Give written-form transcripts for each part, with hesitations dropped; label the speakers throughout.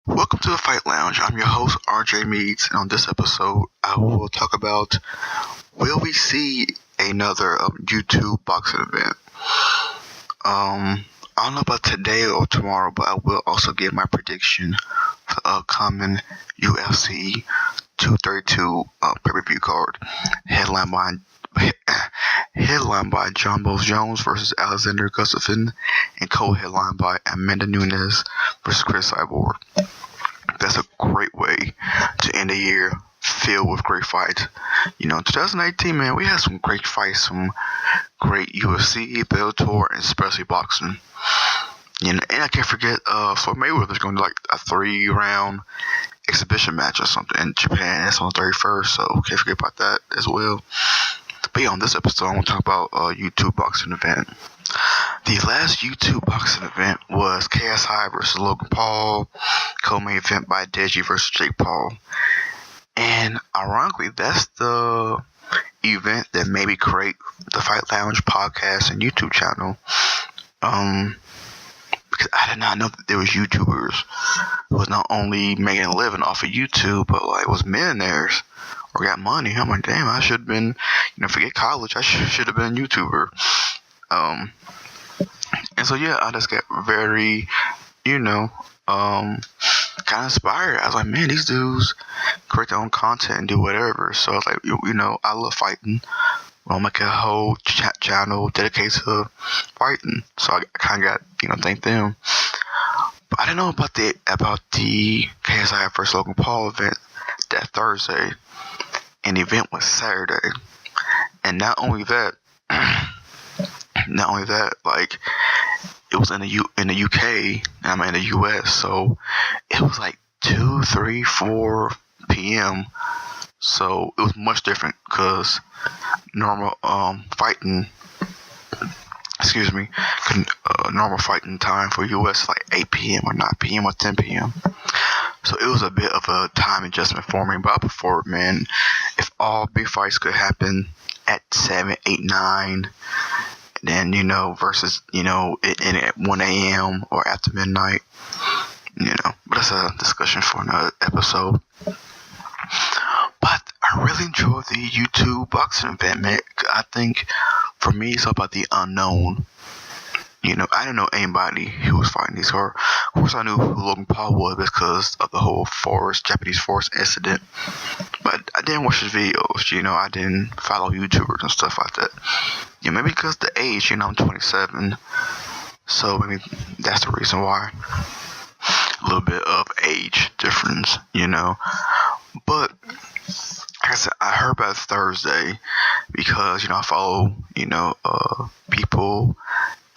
Speaker 1: Welcome to the Fight Lounge. I'm your host, RJ Meads, and on this episode, I will talk about will we see another YouTube boxing event? I don't know about today or tomorrow, but I will also give my prediction for the upcoming UFC 232 pay-per-view card, headlined by John Bones Jones versus Alexander Gustafsson, and co-headlined by Amanda Nunes versus Chris Cyborg. That's a great way to end a year filled with great fights. 2018, man, we had some great fights, some great UFC, Bellator, and especially boxing. And I can't forget, Floyd Mayweather's going to like a 3-round exhibition match or something in Japan. That's on the 31st, so can't forget about that as well. But yeah, on this episode, I want to talk about a YouTube boxing event. The last YouTube boxing event was KSI versus Logan Paul, co-main event by Deji versus Jake Paul. And ironically, that's the event that made me create the Fight Lounge podcast and YouTube channel. Because I did not know that there was YouTubers who was not only making a living off of YouTube, but like was millionaires or got money. I'm like, damn, I should have been, forget college. I should have been a YouTuber. And so, yeah, I just got very, kind of inspired. I was like, man, these dudes create their own content and do whatever. So I was like, I love fighting. I'll make a whole channel dedicated to fighting. So I kind of got, thank them. But I didn't know about the KSI versus Logan Paul event that Thursday. And the event was Saturday. And not only that, like, it was in the UK, and I'm in the US, so it was like 2, 3, 4 p.m. So it was much different because normal fighting time for US is like 8 p.m. or 9 p.m. or 10 p.m. So it was a bit of a time adjustment for me, but I prefer it, man. If all big fights could happen at 7, 8, 9, then, versus, in at 1 a.m. or after midnight, but that's a discussion for another episode. But I really enjoyed the YouTube boxing event, man. I think for me, it's all about the unknown. I didn't know anybody who was fighting these hard. Of course, I knew who Logan Paul was because of the whole Japanese forest incident. But I didn't watch his videos, I didn't follow YouTubers and stuff like that. Maybe because of the age, I'm 27. So maybe that's the reason why. A little bit of age difference, But, like I said, I heard about it Thursday because, I follow, people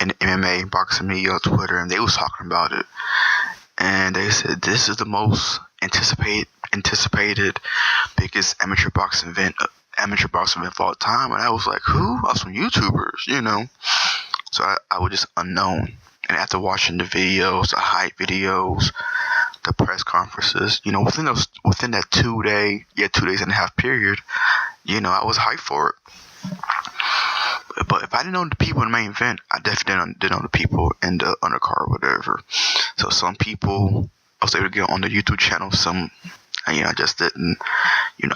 Speaker 1: in the MMA boxing media on Twitter, and they was talking about it. And they said this is the most anticipated biggest amateur boxing event of all time. And I was like, who? I was some YouTubers, So I was just unknown. And after watching the videos, the hype videos, the press conferences, within that 2 days and a half period, I was hyped for it. But if I didn't know the people in the main event, I definitely didn't know the people in the undercard or whatever. So some people I was able to get on the YouTube channel, some I just didn't.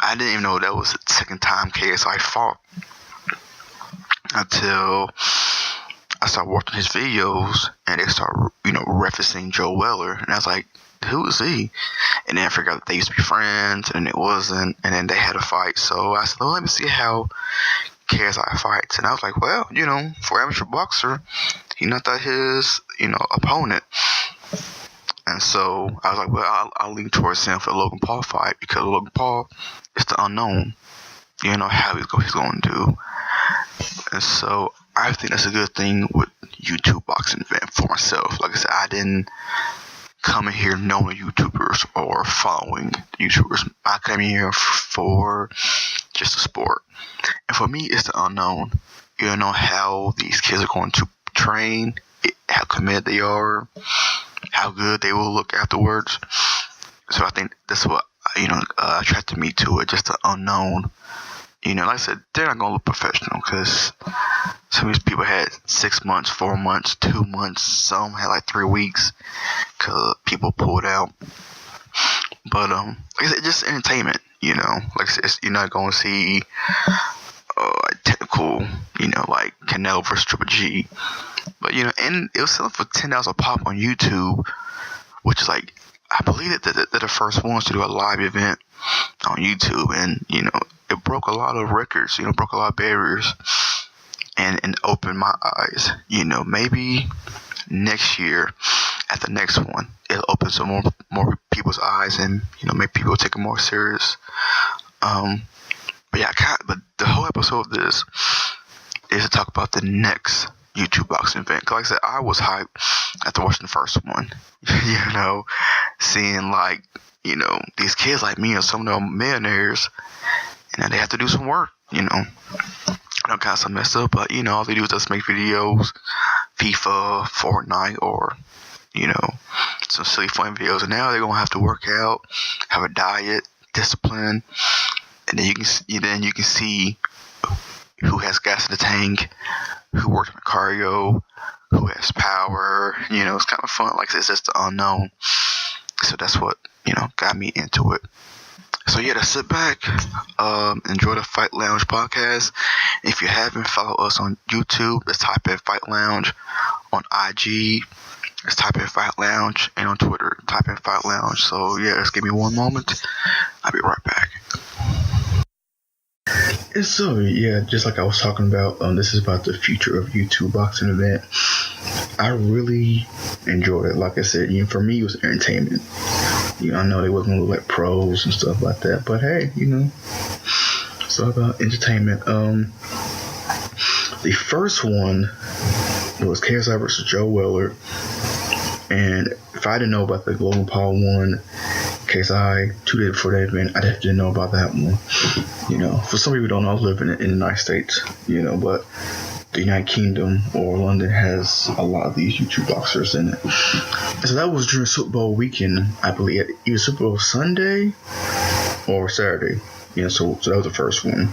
Speaker 1: I didn't even know that was the second time KSI fought until I started watching his videos and they started, referencing Joe Weller, and I was like, who is he? And then I figured out that they used to be friends, and it wasn't, and then they had a fight. So I said, well, let me see how KSI fights. And I was like, well, for amateur boxer, he knocked out his, opponent. And so I was like, well, I'll lean towards him for the Logan Paul fight because Logan Paul is the unknown. How he's going to do. And so I think that's a good thing with YouTube boxing event for myself. Like I said, I didn't come in here knowing YouTubers or following YouTubers. I came in here for just the sport. And for me, it's the unknown. You don't know how these kids are going to train, how committed they are, how good they will look afterwards. So I think that's what, attracted me to it, just the unknown. Like I said, they're not going to look professional because some of these people had 6 months, 4 months, 2 months. Some had like 3 weeks because people pulled out. But like I said, just entertainment. Like I said, you're not going to see technical, like Canelo versus Triple G. But and it was selling for $10 a pop on YouTube, which is like, I believe that they're the first ones to do a live event on YouTube, and it broke a lot of records, broke a lot of barriers, and opened my eyes. Maybe next year at the next one, it'll open some more people's eyes, and make people take it more serious. But yeah, but the whole episode of this is to talk about the next YouTube boxing event. Cause like I said, I was hyped after watching the first one. Seeing like these kids like me, or some of them millionaires, and then they have to do some work. I don't kind of messed up, but all they do is just make videos, FIFA, Fortnite, or some silly fun videos. And now they're gonna have to work out, have a diet, discipline, and then you can see who has gas in the tank, who worked on the cardio, who has power. It's kind of fun. Like it's just the unknown. So that's what got me into it. So yeah, just sit back, enjoy the Fight Lounge podcast. If you haven't, follow us on YouTube. Let's type in Fight Lounge. On IG, let's type in Fight Lounge, and on Twitter, type in Fight Lounge. So yeah, just give me one moment. I'll be right back. And so yeah, just like I was talking about, this is about the future of YouTube boxing event. I really enjoyed it. Like I said, for me, it was entertainment. I know they wasn't gonna look like pros and stuff like that, but hey, it's all about entertainment. The first one was KSI versus Joe Weller, and if I didn't know about the Logan Paul one, KSI 2 days before that event, I definitely didn't know about that one. For some people who don't know, I was living in the United States, but the United Kingdom or London has a lot of these YouTube boxers in it. So that was during Super Bowl weekend, I believe, either Super Bowl Sunday or Saturday. So that was the first one.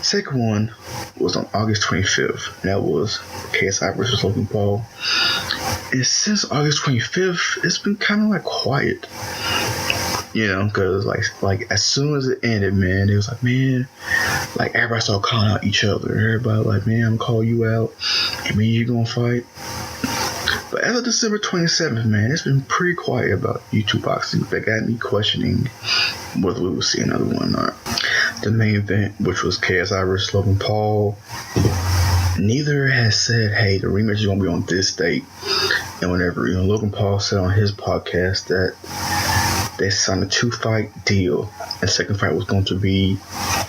Speaker 1: Second one was on August 25th, and that was KSI versus Logan Paul. And since August 25th, it's been kind of like quiet. Because like as soon as it ended, man, it was like, man, like everybody started calling out each other. Everybody like, man, I'm gonna call you out, and me and you gonna fight. But as of December 27th, man, it's been pretty quiet about YouTube boxing. That got me questioning whether we would see another one or not. The main event, which was KSI versus Logan Paul, neither has said, hey, the rematch is gonna be on this date. And whenever Logan Paul said on his podcast that they signed a 2-fight deal. The second fight was going to be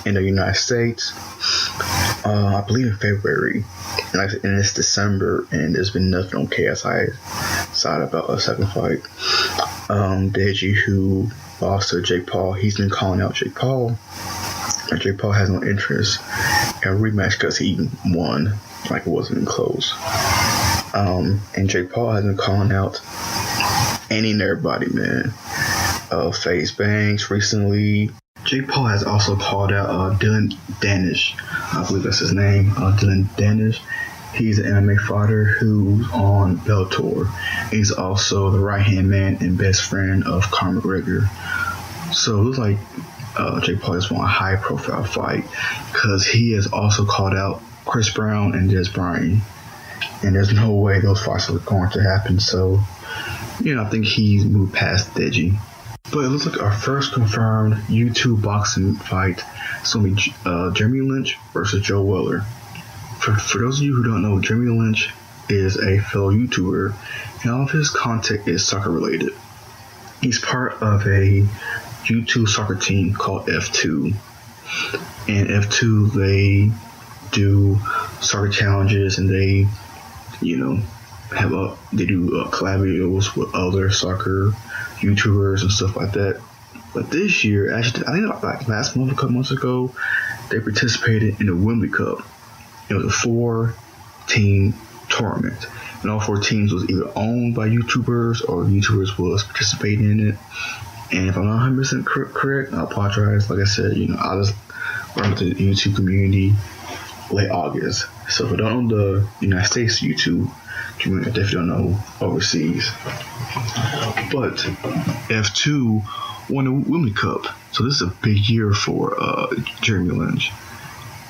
Speaker 1: in the United States, I believe in February. And it's December, and there's been nothing on KSI's side about a second fight. Deji, who lost to Jake Paul, he's been calling out Jake Paul. And Jake Paul has no interest in a rematch because he won, like it wasn't even close. And Jake Paul has been calling out any and everybody, man. FaZe Banks recently. Jake Paul has also called out Dylan Danish. I believe that's his name. Dylan Danish. He's an MMA fighter who's on Bellator. He's also the right-hand man and best friend of Conor McGregor. So it looks like Jake Paul just won a high-profile fight because he has also called out Chris Brown and Des Bryant. And there's no way those fights are going to happen. So, I think he's moved past Deji. But it looks like our first confirmed YouTube boxing fight is going to be Jeremy Lynch versus Joe Weller. For those of you who don't know, Jeremy Lynch is a fellow YouTuber, and all of his content is soccer related. He's part of a YouTube soccer team called F2. And F2, they do soccer challenges, and they, they do collab videos with other soccer YouTubers and stuff like that. But this year, actually, I think like last month, a couple months ago, they participated in the Wembley Cup. It was a 4-team tournament, and all 4 teams was either owned by YouTubers or YouTubers was participating in it. And if I'm not 100% correct, I apologize. Like I said, I just learned the YouTube community late August. So if I don't know the United States YouTube community, I definitely don't know overseas. But F2 won the Women's Cup. So this is a big year for Jeremy Lynch.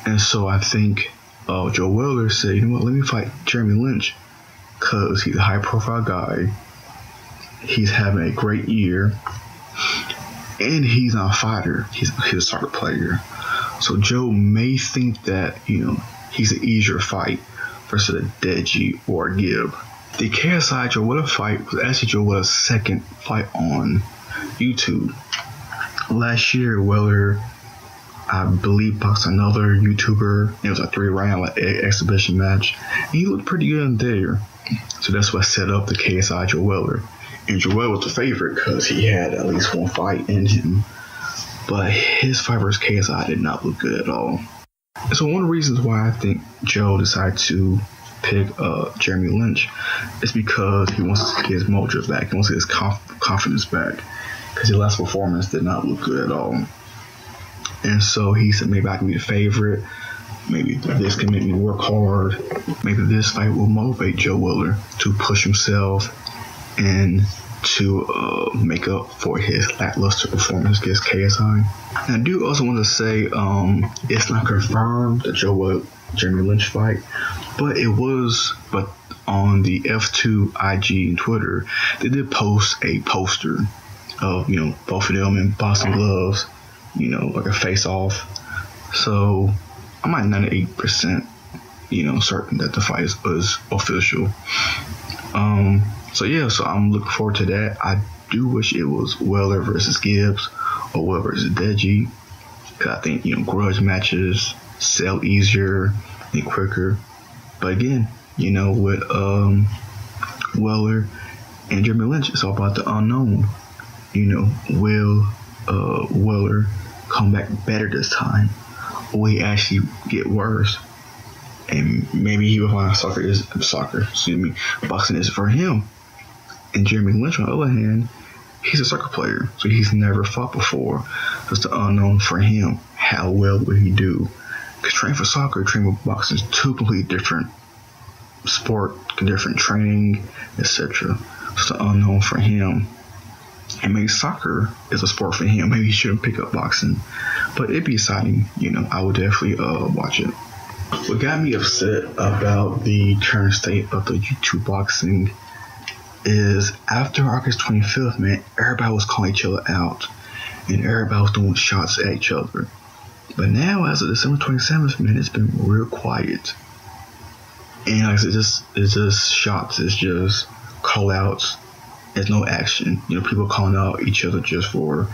Speaker 1: And so I think Joe Weller said, you know what, let me fight Jeremy Lynch because he's a high-profile guy. He's having a great year. And he's not a fighter. He's a soccer player. So Joe may think that, he's an easier fight versus a Deji or a Gibb. The KSI Joe Weller fight was actually Joe Weller's second fight on YouTube. Last year, Weller, I believe, boxed another YouTuber. It was a 3-round exhibition match. And he looked pretty good in there. So that's what set up the KSI Joe Weller. And Joe Weller was the favorite because he had at least one fight in him. But his fight versus KSI did not look good at all. And so one of the reasons why I think Joe decided to pick Jeremy Lynch is because he wants to get his mojo back. He wants to get his confidence back. Because his last performance did not look good at all. And so he said, maybe I can be the favorite. Maybe this can make me work hard. Maybe this fight will motivate Joe Weller to push himself and to make up for his lackluster performance against KSI. And I do also want to say it's not confirmed that Jeremy Lynch fight, but on the F2 IG and Twitter, they did post a poster of both of them in boxing gloves, like a face off. So I'm at 98% certain that the fight is official. So I'm looking forward to that. I do wish it was Weller versus Gibbs or Weller versus Deji, because I think grudge matches sell easier and quicker. But again, with Weller and Jeremy Lynch, it's all about the unknown. Will Weller come back better this time, or will he actually get worse? And maybe he will find boxing is for him. And Jeremy Lynch, on the other hand, he's a soccer player, so he's never fought before. It's the unknown for him. How well will he do? Because training for soccer, training for boxing is two completely different sport, different training, etc. It's the unknown for him. And maybe soccer is a sport for him. Maybe he shouldn't pick up boxing. But it'd be exciting. I would definitely watch it. What got me upset about the current state of the YouTube boxing is after August 25th, man, everybody was calling each other out. And everybody was doing shots at each other. But now, as of December 27th, man, it's been real quiet. And like I said, it's just shots. It's just call-outs. There's no action. People calling out each other just for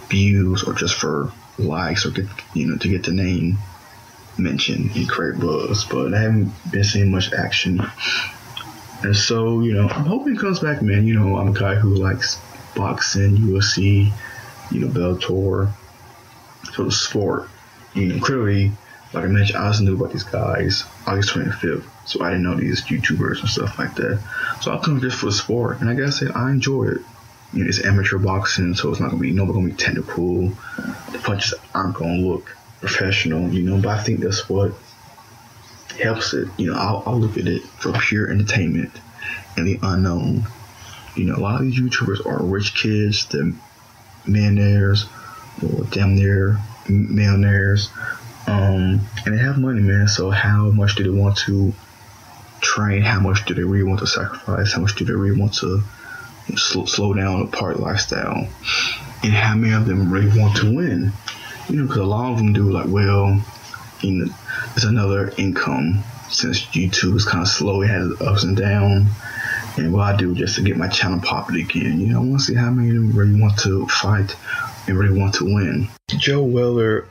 Speaker 1: views or just for likes or to get the name mentioned and create buzz. But I haven't been seeing much action. And so, I'm hoping it comes back, man. I'm a guy who likes boxing, UFC, Bellator, so the sport. Clearly, like I mentioned, I just knew about these guys August 25th, so I didn't know these YouTubers and stuff like that. So I'll come just for the sport, and I gotta say, I enjoy it. It's amateur boxing, so it's not gonna be technical. The punches aren't gonna look professional, but I think that's what helps it. I'll look at it for pure entertainment and the unknown. A lot of these YouTubers are rich kids, they're millionaires or damn near millionaires, and they have money, man. So how much do they want to train? How much do they really want to sacrifice? How much do they really want to slow down a party lifestyle? And how many of them really want to win? Because a lot of them do it's another income since YouTube is kind of slow. It has ups and downs. And what I do just to get my channel popular again. I want to see how many of them really want to fight and really want to win. Joe Weller,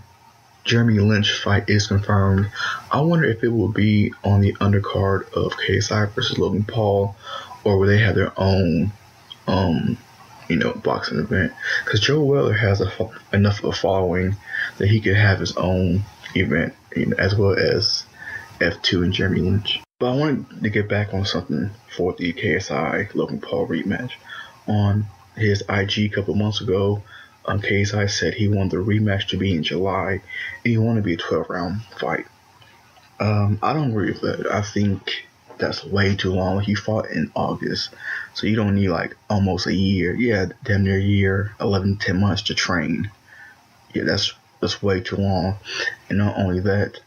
Speaker 1: Jeremy Lynch fight is confirmed. I wonder if it will be on the undercard of KSI versus Logan Paul, or will they have their own, boxing event? Because Joe Weller has enough of a following that he could have his own event, as well as F2 and Jeremy Lynch. But I wanted to get back on something for the KSI Logan Paul rematch. On his IG a couple months ago, KSI said he wanted the rematch to be in July, and he wanted to be a 12-round fight. I don't agree with that. I think that's way too long. He fought in August, so you don't need like almost a year. Yeah, damn near a year, 11, 10 months to train. Yeah, that's way too long. And not only that,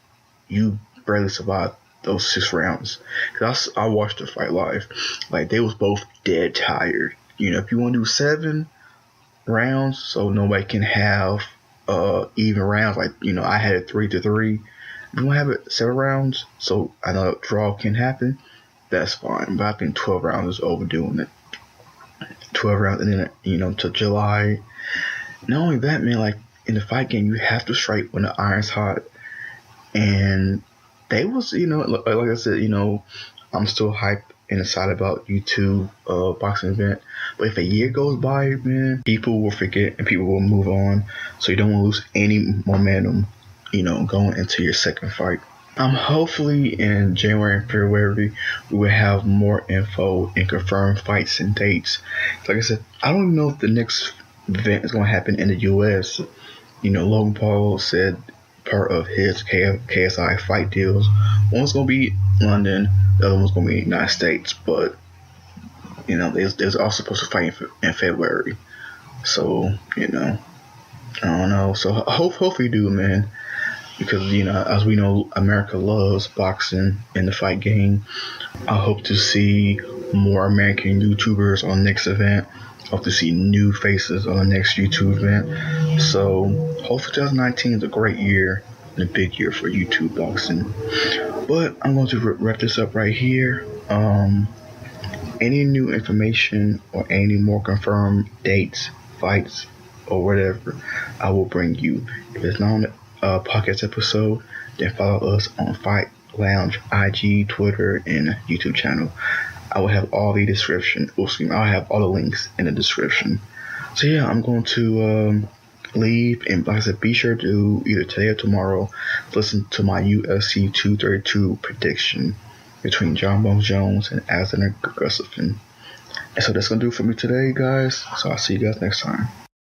Speaker 1: you barely survived those 6 rounds. Cause I watched the fight live. Like, they was both dead tired. You know, if you want to do 7 rounds, so nobody can have even rounds. Like, you know, I had it 3-3. If you want to have it 7 rounds, so I know a draw can happen, that's fine. But I think 12 rounds is overdoing it. 12 rounds, and then, you know, to July. Not only that, man, like, in the fight game, you have to strike when the iron's hot. And they was, you know, like I said, you know, I'm still hyped and excited about YouTube boxing event. But if a year goes by, man, people will forget and people will move on. So you don't want to lose any momentum, you know, going into your second fight. Hopefully in January and February, we will have more info and confirmed fights and dates. Like I said, I don't even know if the next event is going to happen in the U.S. You know, Logan Paul said part of his KSI fight deals, one's going to be London, the other one's going to be United States. But, you know, there's also supposed to fight in February. So, you know, I don't know. So hopefully do, man. Because, you know, as we know, America loves boxing in the fight game. I hope to see more American YouTubers on the next event. I hope to see new faces on the next YouTube event. So, hopefully 2019 is a great year and a big year for YouTube boxing. But I'm going to wrap this up right here. Any new information or any more confirmed dates, fights, or whatever, I will bring you. If it's not on the podcast episode, then follow us on Fight Lounge, IG, Twitter, and YouTube channel. I will have all the description. I'll have all the links in the description. So yeah, I'm going to leave, and like I said, be sure to either today or tomorrow listen to my UFC 232 prediction between John Bones Jones and Alexander Gustafsson. And so that's gonna do it for me today, guys. So I'll see you guys next time.